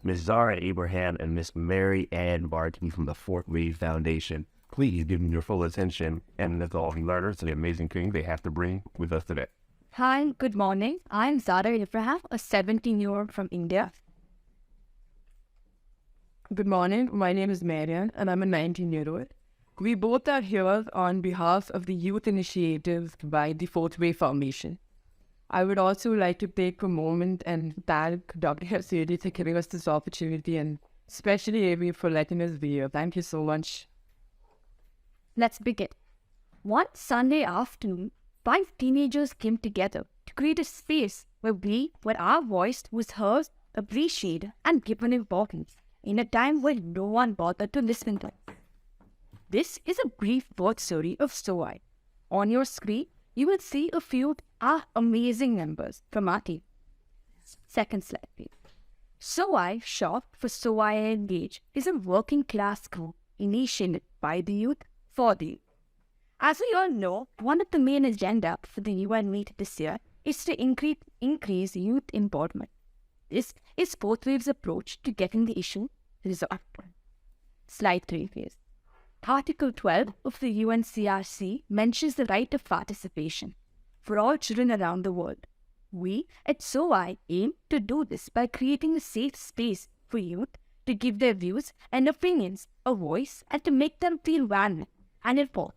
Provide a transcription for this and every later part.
Ms. Zaara Abraham and Ms. Mary Ann Varkey from the Fourth Wave Foundation. Please give them your full attention and that's all the learners and the amazing things they have to bring with us today. Hi, good morning. I'm Zaara Abraham, a 17-year-old from India. Good morning. My name is Marian and I'm a 19-year-old. We both are here on behalf of the youth initiative by the Fourth Wave Foundation. I would also like to take a moment and thank WFAD for giving us this opportunity and especially Avi for letting us be here. Thank you so much. Let's begin. One Sunday afternoon, 5 teenagers came together to create a space where our voice was heard, appreciated, and given importance in a time when no one bothered to listen to us. This is a brief birth story of SOI. On your screen, you will see a few of our amazing members from our team. Second slide, please. SOI, short for SOI Engage, is a working class group initiated by the youth for the youth. As we all know, one of the main agenda for the UN meet this year is to increase youth involvement. This is Fourth Wave's approach to getting the issue resolved. Slide 3, please. Article 12 of the UNCRC mentions the right of participation for all children around the world. We at SOI aim to do this by creating a safe space for youth to give their views and opinions a voice and to make them feel valued and informed.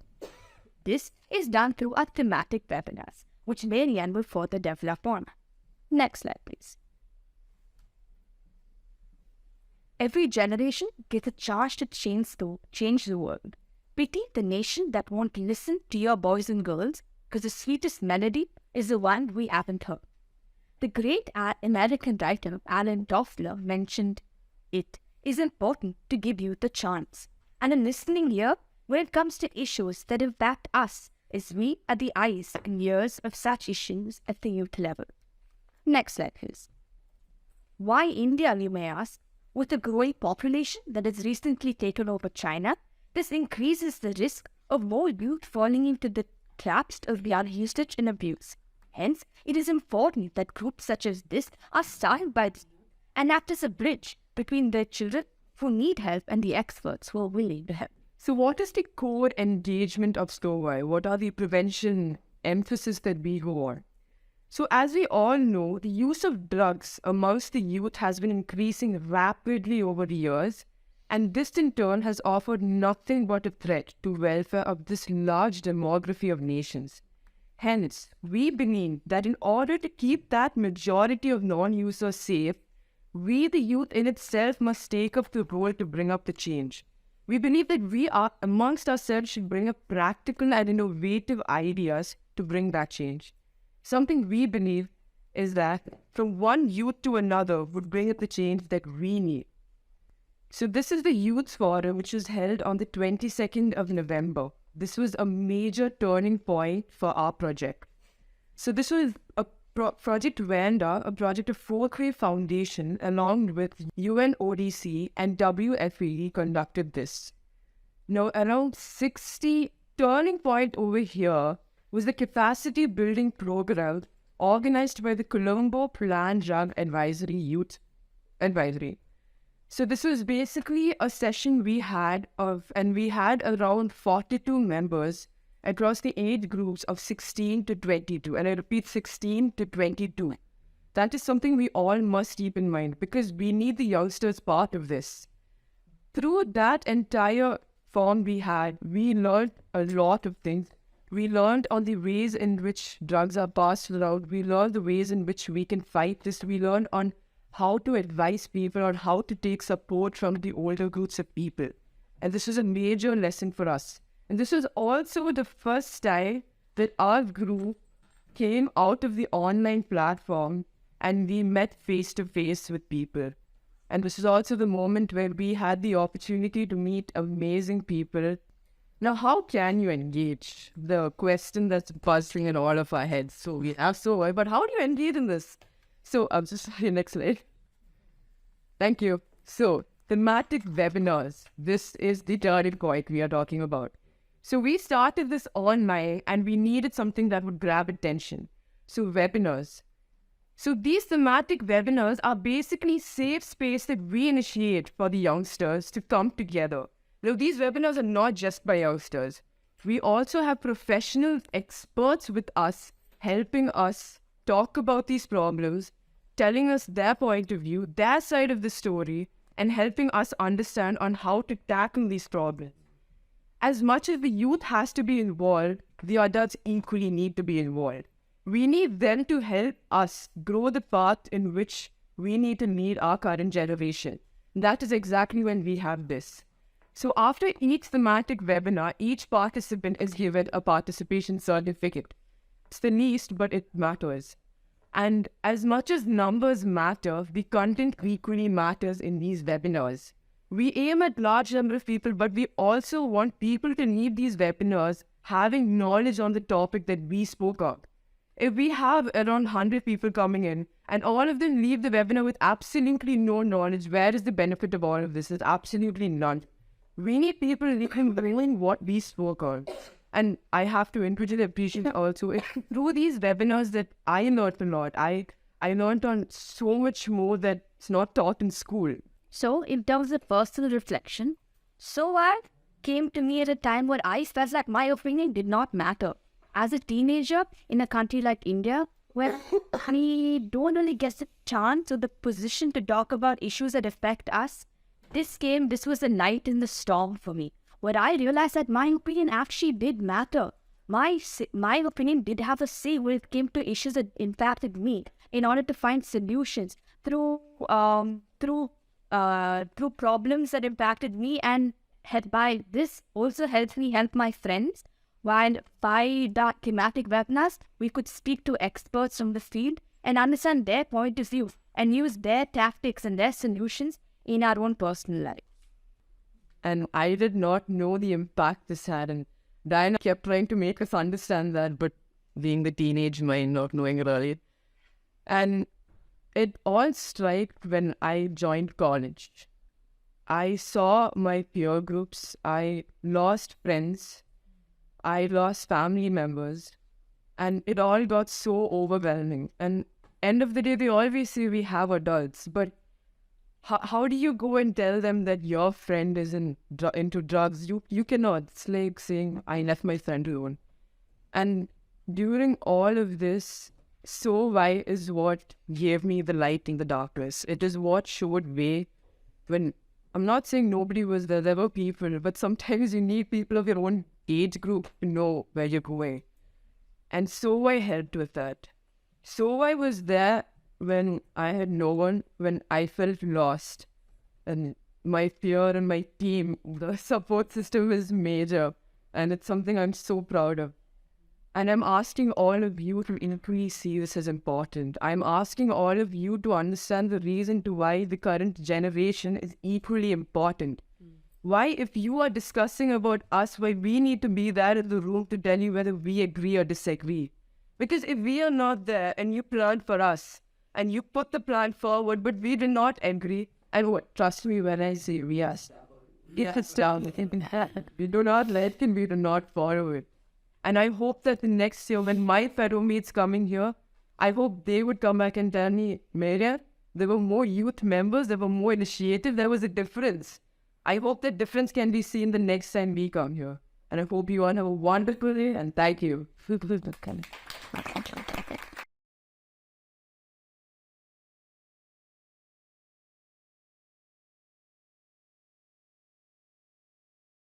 This is done through our thematic webinars, which Marianne will further develop on. Next slide, please. Every generation gets a chance to change the world. Pity the nation that won't listen to your boys and girls because the sweetest melody is the one we haven't heard. The great American writer Alan Toffler mentioned it is important to give youth a chance and a listening ear when it comes to issues that impact us as we are the eyes and ears of such issues at the youth level. Next slide, please. Why India, you may ask? With a growing population that has recently taken over China, this increases the risk of more youth falling into the traps of young usage and abuse. Hence, it is important that groups such as this are started by the youth and act as a bridge between the children who need help and the experts who are willing to help. So what is the core engagement of SOI? What are the prevention emphasis that we go on? So as we all know, the use of drugs amongst the youth has been increasing rapidly over the years, and this in turn has offered nothing but a threat to welfare of this large demography of nations. Hence, we believe that in order to keep that majority of non-users safe, we, the youth in itself, must take up the role to bring up the change. We believe that we are amongst ourselves should bring up practical and innovative ideas to bring that change. Something we believe is that from one youth to another would bring up the change that we need. So this is the Youth Forum, which was held on the 22nd of November. This was a major turning point for our project. So this was a Project Vienna, a project of Fourth Wave Foundation, along with UNODC and WFAD conducted this. Now, around 60 turning point over here was the capacity building program organized by the Colombo Plan Drug Advisory Youth Advisory. So this was basically a session we had around 42 members across the age groups of 16 to 22. And I repeat, 16 to 22. That is something we all must keep in mind because we need the youngsters part of this. Through that entire form we learned a lot of things. We learned on the ways in which drugs are passed around. We learned the ways in which we can fight this. We learned on how to advise people on how to take support from the older groups of people. And this was a major lesson for us. And this was also the first time that our group came out of the online platform and we met face to face with people. And this is also the moment where we had the opportunity to meet amazing people. Now, how can you engage? The question that's buzzing in all of our heads. So we have SOI, but how do you engage in this? So I'm just next slide. Thank you. So thematic webinars. This is the turning point we are talking about. So we started this online and we needed something that would grab attention. So webinars. So these thematic webinars are basically safe space that we initiate for the youngsters to come together. Now, these webinars are not just by youngsters. We also have professional experts with us, helping us talk about these problems, telling us their point of view, their side of the story, and helping us understand on how to tackle these problems. As much as the youth has to be involved, the adults equally need to be involved. We need them to help us grow the path in which we need to lead our current generation. That is exactly when we have this. So after each thematic webinar, each participant is given a participation certificate. It's the least, but it matters. And as much as numbers matter, the content equally matters in these webinars. We aim at large number of people, but we also want people to leave these webinars having knowledge on the topic that we spoke of. If we have around 100 people coming in and all of them leave the webinar with absolutely no knowledge, where is the benefit of all of this? There's absolutely none. We need people learning what we spoke on. And I have to individually appreciate also through these webinars that I learned a lot. I learned on so much more that's not taught in school. So, in terms of personal reflection, WFAD came to me at a time where I felt like my opinion did not matter. As a teenager in a country like India, where we don't really get the chance or the position to talk about issues that affect us, this was a night in the storm for me, where I realized that my opinion actually did matter. My opinion did have a say when it came to issues that impacted me in order to find solutions through problems that impacted me, and by this also helped me help my friends. While by the thematic webinars, we could speak to experts from the field and understand their point of view and use their tactics and their solutions in our own personal life. And I did not know the impact this had. And Diana kept trying to make us understand that, but being the teenage mind, not knowing really. And it all struck when I joined college. I saw my peer groups. I lost friends. I lost family members. And it all got so overwhelming. And end of the day, they always say we have adults. But how do you go and tell them that your friend is into drugs? You cannot. It's like saying, I left my friend alone. And during all of this, so why is what gave me the light in the darkness. It is what showed way when, I'm not saying nobody was there, there were people, but sometimes you need people of your own age group to know where you're going. And so I helped with that. So I was there when I had no one, when I felt lost. And my peer and my team, the support system is major. And it's something I'm so proud of. And I'm asking all of you to equally see this as important. I'm asking all of you to understand the reason to why the current generation is equally important. Why, if you are discussing about us, why we need to be there in the room to tell you whether we agree or disagree. Because if we are not there and you plan for us, and you put the plan forward, but we do not agree, and what, trust me when I say we are it's down. We do not let him, we do not follow it. And I hope that the next year, when my fellow mates coming here, I hope they would come back and tell me, Maria, there were more youth members, there were more initiative, there was a difference. I hope that difference can be seen the next time we come here. And I hope you all have a wonderful day, and thank you.